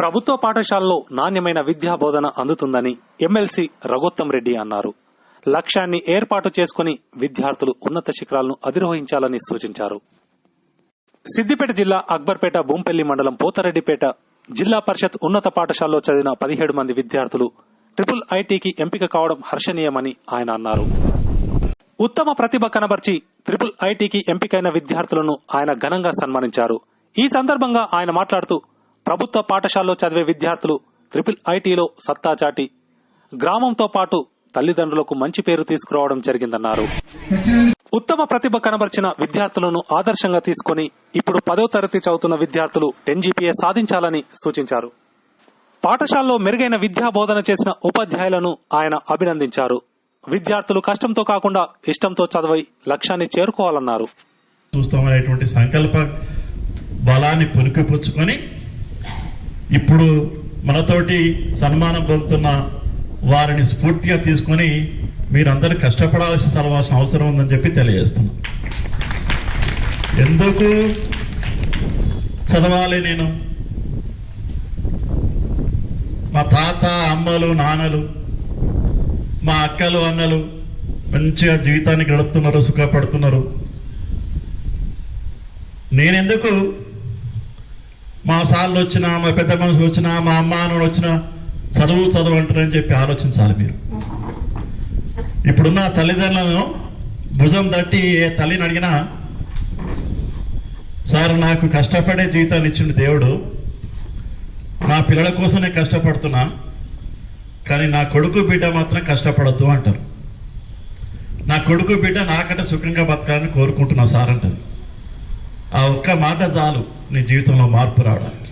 ప్రభుత్వ పాఠశాలలో నాణ్యమైన విద్యా బోధన అందుతుందని ఎమ్మెల్సీ రఘోత్తం రెడ్డి అన్నారు. లక్ష్యాన్ని ఏర్పాటు చేసుకుని విద్యార్థులు ఉన్నత శిఖరాలను అధిరోహించాలని సూచించారు. సిద్దిపేట జిల్లా అక్బర్పేట భూంపల్లి మండలం పోతారెడ్డిపేట జిల్లా పరిషత్ ఉన్నత పాఠశాలలో చదివిన 17 మంది విద్యార్థులు IIITకి ఎంపిక కావడం హర్షణీయమని ఆయన అన్నారు. ఉత్తమ ప్రతిభ కనబర్చి IIITకి ఎంపికైన విద్యార్థులను ఆయన ఘనంగా సన్మానించారు. ఈ సందర్భంగా ఆయన మాట్లాడుతూ ప్రభుత్వ పాఠశాలలో చదివే విద్యార్థులు IIITలో సత్తా చాటి గ్రామంతో పాటు తల్లిదండ్రులకు మంచి పేరు తీసుకురావడం జరిగిందన్నారు. ఉత్తమ ప్రతిభ కనబర్చిన విద్యార్థులను ఆదర్శంగా తీసుకుని ఇప్పుడు 10వ తరగతి చదువుతున్న విద్యార్థులు 10 GPA సాధించాలని సూచించారు. పాఠశాలలో మెరుగైన విద్యా బోధన చేసిన ఉపాధ్యాయులను ఆయన అభినందించారు. విద్యార్థులు కష్టంతో కాకుండా ఇష్టంతో చదివి లక్ష్యాన్ని చేరుకోవాలన్నారు. చూస్తామనేటువంటి సంకల్ప బలాన్ని పుణికిపుచ్చుకొని ఇప్పుడు మనతోటి సన్మానం పొందుతున్న వారిని స్ఫూర్తిగా తీసుకుని మీరందరూ కష్టపడాల్సిన అవసరం ఉందని చెప్పి తెలియజేస్తున్నాం. ఎందుకు చదవాలి? నేను మా తాత అమ్మలు నాన్నలు మా అక్కలు అన్నలు మంచిగా జీవితాన్ని గడుపుతున్నారు, సుఖపడుతున్నారు. నేనెందుకు మా సార్లు వచ్చినా మా పెద్ద మనుషులు వచ్చినా మా అమ్మ నాన్న వచ్చినా చదువు అంటారని చెప్పి ఆలోచించాలి. మీరు ఇప్పుడున్న తల్లిదండ్రులను భుజం తట్టి ఏ తల్లిని అడిగినా, సార్ నాకు కష్టపడే జీవితాన్ని ఇచ్చిండు దేవుడు, నా పిల్లల కోసం నేను కష్టపడుతున్నా, కానీ నా కొడుకు బిడ్డ మాత్రం కష్టపడద్దు అంటారు. నా కొడుకు బిడ్డ నాకంటే సుఖంగా బతకాలని కోరుకుంటున్నా సార్ అంటారు. ఆ ఒక్క మాట చాలు నీ జీవితంలో మార్పు రావడానికి.